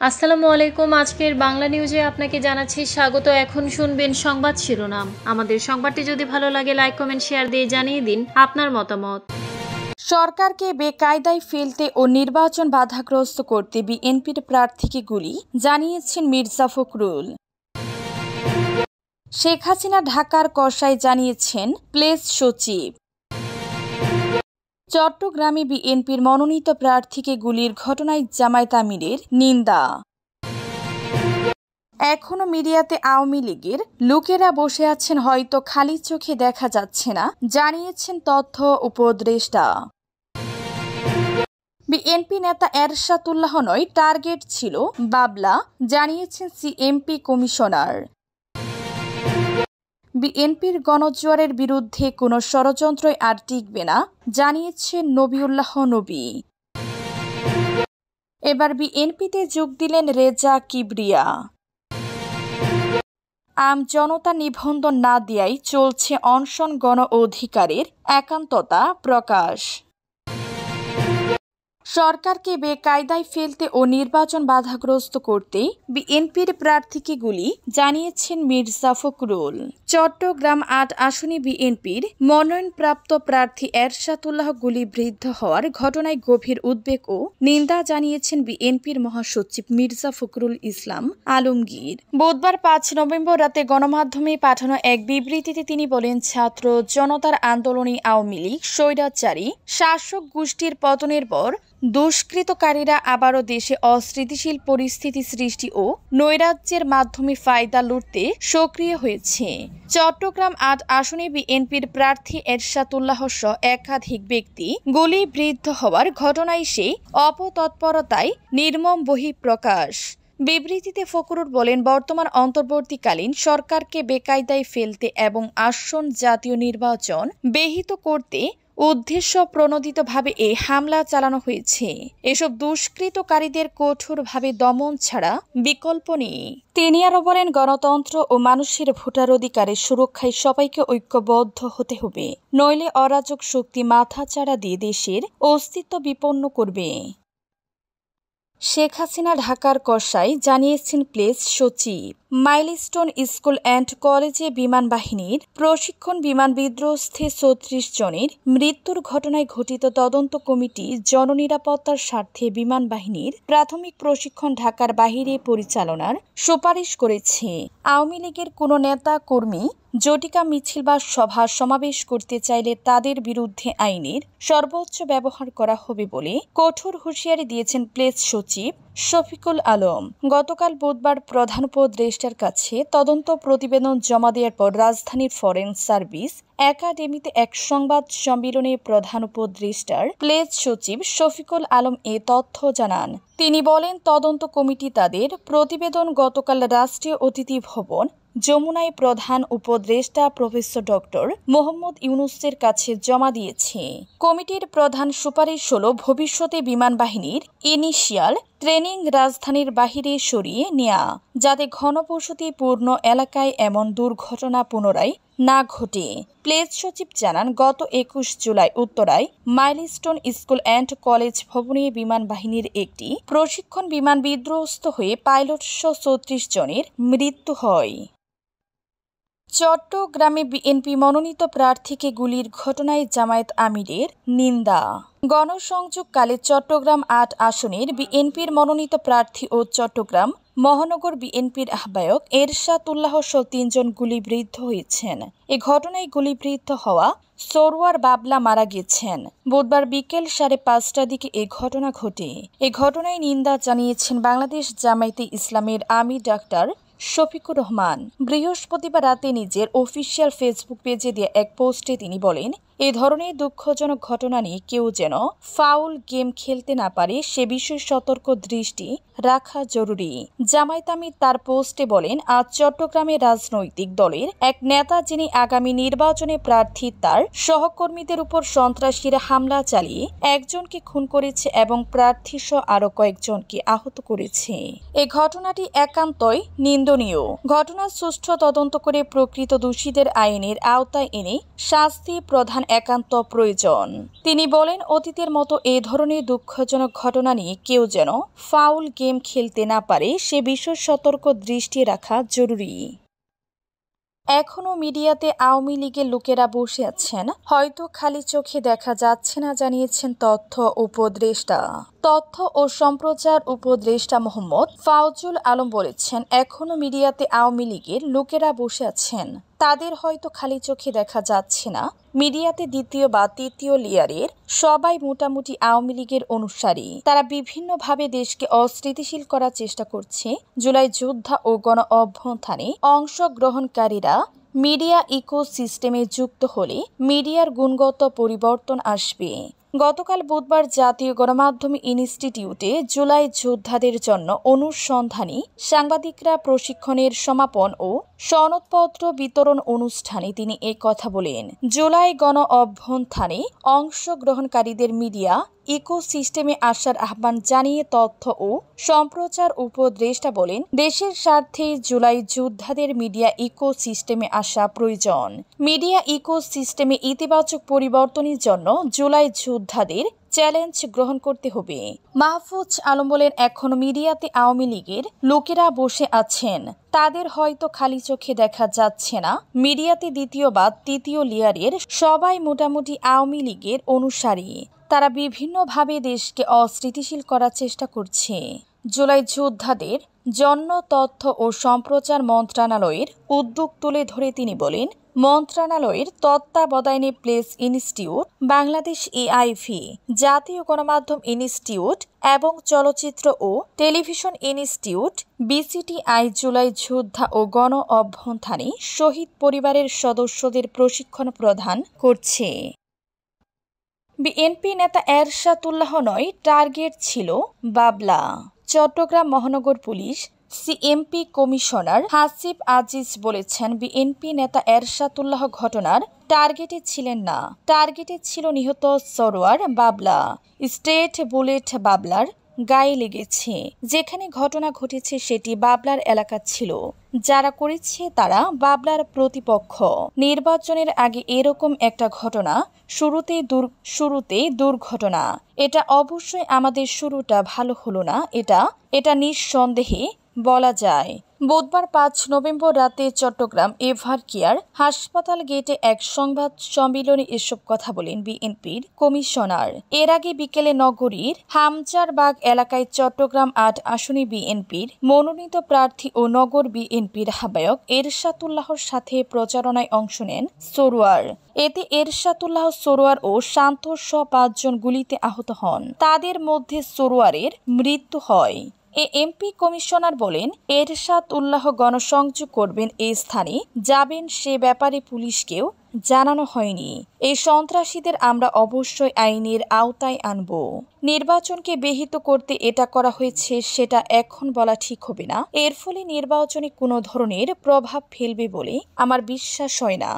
আসসালামু আলাইকুম। আজকের বাংলা নিউজে আপনাকে জানাচ্ছি স্বাগত। এখন শুনবেন সংবাদ শিরোনাম। আমাদের সংবাদটি যদি ভালো লাগে লাইক কমেন্ট শেয়ার দিয়ে জানিয়ে দিন আপনার মতামত। সরকারকে বেকায়দায় ফেলতে ও নির্বাচন বাধাগ্রস্ত করতে বিএনপির প্রার্থীকে গুলি, জানিয়েছেন মির্জা ফখরুল। শেখ হাসিনা ঢাকার কষায়, জানিয়েছেন প্লেস সচিব। চট্টগ্রামে বিএনপির মনোনীত প্রার্থীকে গুলির ঘটনায় জামায়াত আমিরের নিন্দা। এখনো মিডিয়াতে আওয়ামী লীগের লোকেরা বসে আছেন, হয়তো খালি চোখে দেখা যাচ্ছে না, জানিয়েছেন তথ্য উপদেষ্টা। বিএনপি নেতা এরশাদুল্লাহ নয়, টার্গেট ছিল বাবলা, জানিয়েছেন সিএমপি কমিশনার। বিএনপির গণজোয়ারের বিরুদ্ধে কোনো ষড়যন্ত্রই আর টিকবে না, জানিয়েছেন নবিউল্লাহ নবী। এবার বিএনপিতে যোগ দিলেন রেজা কিবরিয়া। জনতা নিবন্ধন না দেয়াই চলছে অনশন, গণ অধিকারের একান্ততা প্রকাশ। সরকারকে বেকায়দায় ফেলতে ও নির্বাচন বাধাগ্রস্ত করতে বিএনপির প্রার্থীকে গুলি, জানিয়েছেন মির্জা ফখরুল। চট্টগ্রাম ৮ আসনে বিএনপির মনোনয়নপ্রাপ্ত প্রার্থী এরশাদুল্লাহ গুলিবিদ্ধ হওয়ার ঘটনায় গভীর উদ্বেগ ও নিন্দা জানিয়েছেন বিএনপির মহাসচিব মির্জা ফখরুল ইসলাম আলমগীর। বুধবার ৫ নভেম্বর রাতে গণমাধ্যমে পাঠানো এক বিবৃতিতে তিনি বলেন, ছাত্র জনতার আন্দোলনে আওয়ামী লীগ স্বৈরাচারী শাসক গোষ্ঠীর পতনের পর দুষ্কৃতকারীরা আবারও দেশে অস্থিতিশীল পরিস্থিতি সৃষ্টি ও নৈরাজ্যের মাধ্যমে ফায়দা লুটতে সক্রিয় হয়েছে। চট্টগ্রাম ৮ আসনে বিএনপির প্রার্থী এরশাদুল্লাহ সহ একাধিক ব্যক্তি গুলিবিদ্ধ হওয়ার ঘটনায় সেই অপতৎপরতায় নির্মম বহিঃপ্রকাশ। বিবৃতিতে ফখরুল বলেন, বর্তমান অন্তর্বর্তীকালীন সরকারকে বেকায়দায় ফেলতে এবং আসন্ন জাতীয় নির্বাচন ব্যাহত করতে উদ্দেশ্য প্রণোদিতভাবে এই হামলা চালানো হয়েছে। এসব দুষ্কৃতকারীদের কঠোরভাবে দমন ছাড়া বিকল্প নেই। তিনি আরও বলেন, গণতন্ত্র ও মানুষের ভোটার অধিকারের সুরক্ষায় সবাইকে ঐক্যবদ্ধ হতে হবে, নইলে অরাজক শক্তি মাথাচাড়া দিয়ে দেশের অস্তিত্ব বিপন্ন করবে। শেখ হাসিনা ঢাকার কষায়, জানিয়েছেন প্লেস সচিব। মাইলস্টোন স্কুল অ্যান্ড কলেজে বিমান বাহিনীর প্রশিক্ষণ বিমান বিধ্বস্তে ৩৬ জনের মৃত্যুর ঘটনায় গঠিত তদন্ত কমিটি জননিরাপত্তার স্বার্থে বিমান বাহিনীর প্রাথমিক প্রশিক্ষণ ঢাকার বাহিরে পরিচালনার সুপারিশ করেছে। আওয়ামী লীগের কোনো নেতা কর্মী জটিকা মিছিল বা সভা সমাবেশ করতে চাইলে তাদের বিরুদ্ধে আইনের সর্বোচ্চ ব্যবহার করা হবে বলে কঠোর হুঁশিয়ারি দিয়েছেন প্লেস সচিব শফিকুল আলম। গতকাল বুধবার প্রধান উপদেষ্টার কাছে তদন্ত প্রতিবেদন জমা দেওয়ার পর রাজধানীর ফরেন সার্ভিস একাডেমিতে এক সংবাদ সম্মেলনে প্রধান উপদেষ্টার প্লেস সচিব শফিকুল আলম এ তথ্য জানান। তিনি বলেন, তদন্ত কমিটি তাদের প্রতিবেদন গতকাল রাষ্ট্রীয় অতিথি ভবন যমুনায় প্রধান উপদেষ্টা প্রফেসর ডক্টর মোহাম্মদ ইউনূসের কাছে জমা দিয়েছে। কমিটির প্রধান সুপারিশ হল ভবিষ্যতে বিমান বাহিনীর ইনিশিয়াল ট্রেনিং রাজধানীর বাহিরে সরিয়ে নেওয়া, যাতে ঘনবসতিপূর্ণ এলাকায় এমন দুর্ঘটনা পুনরায় না ঘটে। প্লেস সচিব জানান, গত ২১ জুলাই উত্তরায় মাইলস্টোন স্কুল অ্যান্ড কলেজ ভবনে বিমান বাহিনীর একটি প্রশিক্ষণ বিমান বিধ্বস্ত হয়ে পাইলটসহ ৩৪ জনের মৃত্যু হয়। চট্টগ্রামে বিএনপি মনোনীত প্রার্থীকে গুলির ঘটনায় জামায়াত আমিরের নিন্দা। গণসংযোগকালে চট্টগ্রাম ৮ আসনের বিএনপির মনোনীত প্রার্থী ও চট্টগ্রাম মহানগর বিএনপির আহ্বায়ক এরশাদুল্লাহ সহ ৩ জন গুলিবিদ্ধ হয়েছেন। এ ঘটনায় গুলিবিদ্ধ হওয়া সরওয়ার বাবলা মারা গেছেন। বুধবার বিকেল ৫:৩০টার দিকে এ ঘটনা ঘটে। এ ঘটনায় নিন্দা জানিয়েছেন বাংলাদেশ জামায়াতে ইসলামের আমির ডাক্তার শফিকুর রহমান। বৃহস্পতিবার রাতে নিজের অফিসিয়াল ফেসবুক পেজে দেয়া এক পোস্টে তিনি বলেন, এ ধরনের দুঃখজনক ঘটনা নিয়ে কেউ যেন ফাউল গেম খেলতে না পারে সে বিষয়ে সতর্ক দৃষ্টি রাখা জরুরি। জামায়াত আমির তার পোস্টে বলেন, আজ চট্টগ্রামের রাজনৈতিক দলের এক নেতা, যিনি আগামী নির্বাচনে প্রার্থী, তার সহকর্মীদের উপর সন্ত্রাসীরা হামলা চালিয়ে একজনকে খুন করেছে এবং প্রার্থীসহ আরও কয়েকজনকে আহত করেছে। এ ঘটনাটি একান্তই নিন্দনীয়। অনুশীলনীয়। ঘটনার সুষ্ঠু তদন্ত করে প্রকৃত দোষীদের আইনের আওতায় এনে শাস্তি প্রদান একান্ত প্রয়োজন। তিনি বলেন, অতীতের মতো এ ধরনের দুঃখজনক ঘটনা নিয়ে কেউ যেন ফাউল গেম খেলতে না পারে সে বিষয়ে সতর্ক দৃষ্টি রাখা জরুরি। এখনও মিডিয়াতে আওয়ামী লীগের লোকেরা বসে আছেন, হয়তো খালি চোখে দেখা যাচ্ছে না, জানিয়েছেন তথ্য উপদেষ্টা। তথ্য ও সম্প্রচার উপদেষ্টা মোহাম্মদ ফাউজুল আলম বলেছেন, এখনও মিডিয়াতে আওয়ামী লীগের লোকেরা বসে আছেন, তাদের হয়তো খালি চোখে দেখা যাচ্ছে না। মিডিয়াতে দ্বিতীয় বা তৃতীয় লেয়ারের সবাই মোটামুটি আওয়ামী লীগের অনুসারী। তারা বিভিন্নভাবে দেশকে অস্থিতিশীল করার চেষ্টা করছে। জুলাই যোদ্ধা ও গণ অভ্যুত্থানে অংশগ্রহণকারীরা মিডিয়া ইকোসিস্টেমে যুক্ত হলে মিডিয়ার গুণগত পরিবর্তন আসবে। গতকাল বুধবার জাতীয় গণমাধ্যম ইনস্টিটিউটে জুলাই যোদ্ধাদের জন্য অনুসন্ধানী সাংবাদিকরা প্রশিক্ষণের সমাপন ও সনদপত্র বিতরণ অনুষ্ঠানে তিনি এ কথা বলেন। জুলাই গণ অভ্যুত্থানে অংশগ্রহণকারীদের মিডিয়া ইকোসিস্টেমে আসার আহ্বান জানিয়ে তথ্য ও সম্প্রচার উপদেষ্টা বলেন, দেশের স্বার্থে জুলাই যোদ্ধাদের মিডিয়া ইকোসিস্টেমে আসা প্রয়োজন। মিডিয়া ইকোসিস্টেমে ইতিবাচক পরিবর্তনের জন্য জুলাই যোদ্ধাদের চ্যালেঞ্জ গ্রহণ করতে হবে। মাহফুজ আলম বলেন, এখন মিডিয়াতে আওয়ামী লীগের লোকেরা বসে আছেন, তাদের হয়তো খালি চোখে দেখা যাচ্ছে না। মিডিয়াতে দ্বিতীয় বা তৃতীয় লেয়ারের সবাই মোটামুটি আওয়ামী লীগের অনুসারী। তারা বিভিন্নভাবে দেশকে অস্থিতিশীল করার চেষ্টা করছে। জুলাই যোদ্ধাদের জন্য তথ্য ও সম্প্রচার মন্ত্রণালয়ের উদ্যোগ তুলে ধরে তিনি বলেন, মন্ত্রণালয়ের তত্ত্বাবধানে প্রেস ইনস্টিটিউট, বাংলাদেশ এআইভি, জাতীয় গণমাধ্যম ইনস্টিটিউট এবং চলচ্চিত্র ও টেলিভিশন ইনস্টিটিউট বিসিটিআই জুলাই যোদ্ধা ও গণ অভ্যুত্থানে শহীদ পরিবারের সদস্যদের প্রশিক্ষণ প্রদান করছে। বিএনপি নেতা এরশাদুল্লাহ নয়, টার্গেট ছিল বাবলা। চট্টগ্রাম মহানগর police CMP commissioner Hasib Aziz বলেছেন, বিএনপি নেতা এরশাদুল্লাহ ঘটনার টার্গেটে ছিলেন না, টার্গেটে ছিল নিহত সরোয়ার বাবলা। স্টেট বুলেট বাবলার গায়ে লেগেছে। যেখানে ঘটনা ঘটেছে সেটি বাবলার এলাকা ছিল। যারা করেছে তারা বাবলার প্রতিপক্ষ। নির্বাচনের আগে এরকম একটা ঘটনা, শুরুতেই দুর্ঘটনা। এটা অবশ্যই আমাদের শুরুটা ভালো হলো না, এটা নিঃসন্দেহে বলা যায়। বুধবার ৫ নভেম্বর রাতে চট্টগ্রাম এভারকেয়ার হাসপাতাল গেটে এক সংবাদ সম্মেলনে এসব কথা বলেন বিএনপির কমিশনার। এর আগে বিকেলে নগরীর হামচারবাগ এলাকায় চট্টগ্রাম ৮ আসনে বিএনপির মনোনীত প্রার্থী ও নগর বিএনপির আহ্বায়ক এরশাদুল্লাহর সাথে প্রচারণায় অংশ নেন সরোয়ার। এতে এরশাদুল্লাহ, সরোয়ার ও শান্ত সহ ৫ জন গুলিতে আহত হন। তাদের মধ্যে সরোয়ারের মৃত্যু হয়। এমপি কমিশনার বলেন, এরশাদুল্লাহ গণসংযোগ করবেন, এই স্থানে যাবেন, সে ব্যাপারে পুলিশকেও জানানো হয়নি। এই সন্ত্রাসীদের আমরা অবশ্যই আইনের আওতায় আনব। নির্বাচনকে ব্যাহত করতে এটা করা হয়েছে, সেটা এখন বলা ঠিক হবে না। এর ফলে নির্বাচনে কোনো ধরনের প্রভাব ফেলবে বলে আমার বিশ্বাস হয় না।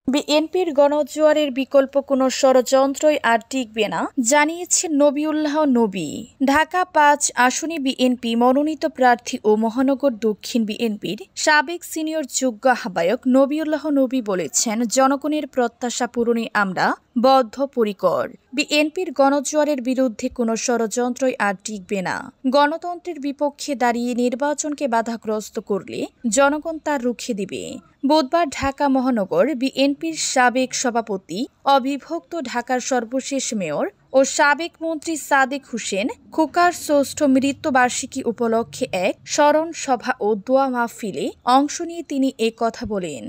বিএনপির গণজোয়ারের বিকল্প কোনো ষড়যন্ত্রই আর টিকবে না, জানিয়েছেন নবিউল্লাহ নবী। ঢাকা ৫ আসনে বিএনপি মনোনীত প্রার্থী ও মহানগর দক্ষিণ বিএনপির সাবেক সিনিয়র যুগ্ম আহ্বায়ক নবিউল্লাহ নবী বলেছেন, জনগণের প্রত্যাশা পূরণে আমরা বদ্ধপরিকর। বিএনপির গণজোয়ারের বিরুদ্ধে কোনো ষড়যন্ত্রই আর টিকবে না। গণতন্ত্রের বিপক্ষে দাঁড়িয়ে নির্বাচনকে বাধাগ্রস্ত করলে জনগণ তা রুখে দিবে। বুধবার ঢাকা মহানগর বিএনপির সাবেক সভাপতি, অবিভক্ত ঢাকার সর্বশেষ মেয়র ও সাবেক মন্ত্রী সাদেক হোসেন খোকার ষষ্ঠ মৃত্যুবার্ষিকী উপলক্ষে এক স্মরণ সভা ও দোয়া মাহফিলে অংশ নিয়ে তিনি এ কথা বলেন।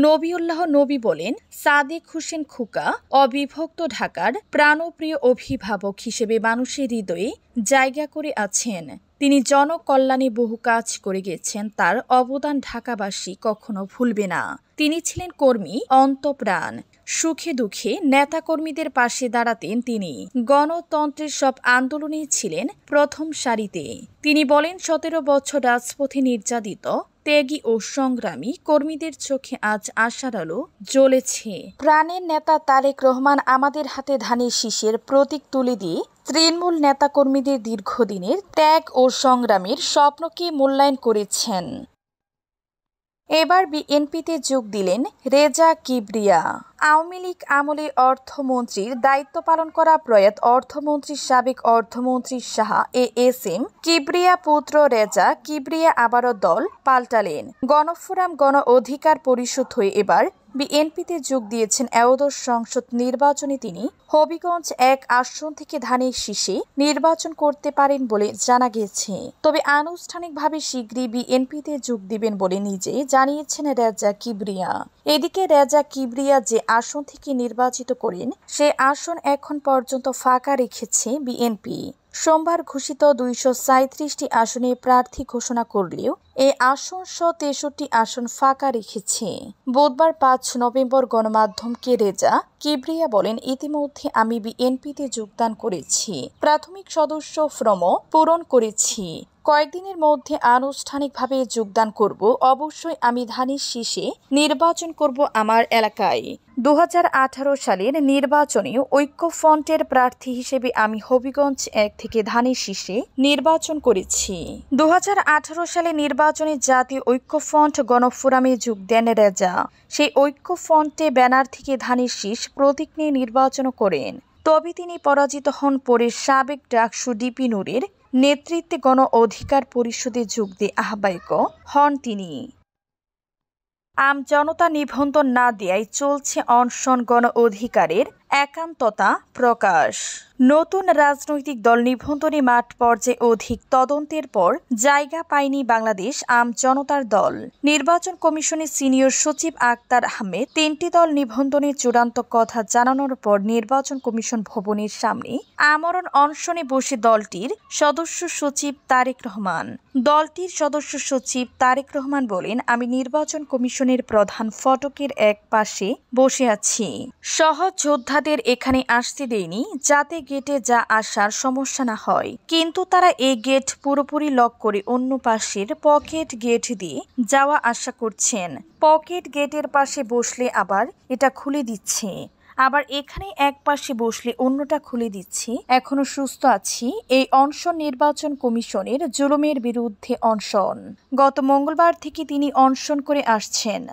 নবিউল্লাহ নবী বলেন, সাদেক হোসেন খোকা অবিভক্ত ঢাকার প্রাণপ্রিয় অভিভাবক হিসেবে মানুষের হৃদয়ে জায়গা করে আছেন। তিনি জনকল্যাণে বহু কাজ করে গেছেন, তার অবদান ঢাকাবাসী কখনো ভুলবে না। তিনি ছিলেন কর্মী অন্তঃপ্রাণ, সুখে দুঃখে নেতাকর্মীদের পাশে দাঁড়াতেন তিনি। গণতন্ত্রের সব আন্দোলনেই ছিলেন প্রথম সারিতে। তিনি বলেন, ১৭ বছর রাজপথে নির্যাতিত, ত্যাগী ও সংগ্রামী কর্মীদের চোখে আজ আশার আলো জ্বলেছে। প্রাণের নেতা তারেক রহমান আমাদের হাতে ধানের শীষের প্রতীক তুলে দিয়ে তৃণমূল নেতাকর্মীদের দীর্ঘদিনের ত্যাগ ও সংগ্রামের স্বপ্নকে মূল্যায়ন করেছেন। এবার বিএনপিতে যোগ দিলেন রেজা কিবরিয়া। আওয়ামী লীগ আমলে অর্থমন্ত্রীর দায়িত্ব পালন করা প্রয়াত অর্থমন্ত্রীর সাবেক অর্থমন্ত্রী শাহ এস এম কিবরিয়া পুত্র রেজা কিবরিয়া আবারও দল পাল্টালেন। গণফোরাম গণ অধিকার পরিষদ হয়ে এবার বিএনপিতে যোগ দিয়েছেন। একাদশ সংসদ নির্বাচনে তিনি হবিগঞ্জ ১ আসন থেকে ধানের শীষে নির্বাচন করতে পারেন বলে জানা গেছে। তবে আনুষ্ঠানিকভাবে শীঘ্রই বিএনপিতে যোগ দিবেন বলে নিজে জানিয়েছেন রেজা কিবরিয়া। এদিকে রেজা কিবরিয়া যে আসন থেকে নির্বাচিত করেন সে আসন এখন পর্যন্ত ফাঁকা রেখেছে বিএনপি। সোমবার ঘোষিত ২৩৭টি আসনে প্রার্থী ঘোষণা করলেও এই আসন সহ ৬৩ আসন ফাঁকা রেখেছে। বুধবার ৫ নভেম্বর গণমাধ্যমকে রেজা কিবরিয়া বলেন, ইতিমধ্যে আমি বিএনপিতে যোগদান করেছি, প্রাথমিক সদস্য ফরম পূরণ করেছি, কয়েকদিনের মধ্যে আনুষ্ঠানিকভাবে যোগদান করব। অবশ্যই আমি ধানের শীষে নির্বাচন করব আমার এলাকায়। ২০১৮ সালের নির্বাচনে ঐক্যফ্রন্টের প্রার্থী হিসেবে আমি হবিগঞ্জ ১ থেকে ধানের শীষে নির্বাচন করেছি। ২০১৮ সালে নির্বাচনে জাতীয় ঐক্যফ্রন্ট গণফোরামে যোগ দেন রেজা। সেই ঐক্যফ্রন্টে ব্যানার থেকে ধানের শীষ প্রতীক নিয়ে নির্বাচন করেন। তবে তিনি পরাজিত হন। পরে সাবেক ডাকসু ডিপি নূরের নেতৃত্বে গণ অধিকার পরিষদে যোগ দিয়ে আহ্বায়ক হন তিনি। আমজনতা নিবন্ধন না দেয়ায় চলছে অনশন, গণ অধিকারের একান্ততা প্রকাশ। নতুন রাজনৈতিক দল নিবন্ধনে মাঠ পর্যায়ে অধিক তদন্তের পর জায়গা পায়নি বাংলাদেশ আমজনতার দল। নির্বাচন কমিশনের সিনিয়র সচিব আক্তার আহমেদ ৩টি দল নিবন্ধনের চূড়ান্ত কথা জানানোর পর নির্বাচন কমিশন ভবনের সামনে আমরণ অনশনে বসে দলটির সদস্য সচিব তারেক রহমান। দলটির সদস্য সচিব তারেক রহমান বলেন, আমি নির্বাচন কমিশনের প্রধান ফটকের এক পাশে বসে আছি। সহজ যোদ্ধাদের এখানে আসতে দেয়নি যাতে গেটে যা আসার সমস্যা না হয়, কিন্তু তারা এই গেট পুরোপুরি লক করে অন্য পাশের পকেট গেট দিয়ে যাওয়া আসা করছেন। পকেট গেটের পাশে বসলে আবার এটা খুলে দিচ্ছে, আবার এখানে এক পাশে বসলে অন্যটা খুলে দিচ্ছে। এখনো সুস্থ আছি। এই অনশন নির্বাচন কমিশনের জুলুমের বিরুদ্ধে অনশন। গত মঙ্গলবার থেকে তিনি অনশন করে আসছেন।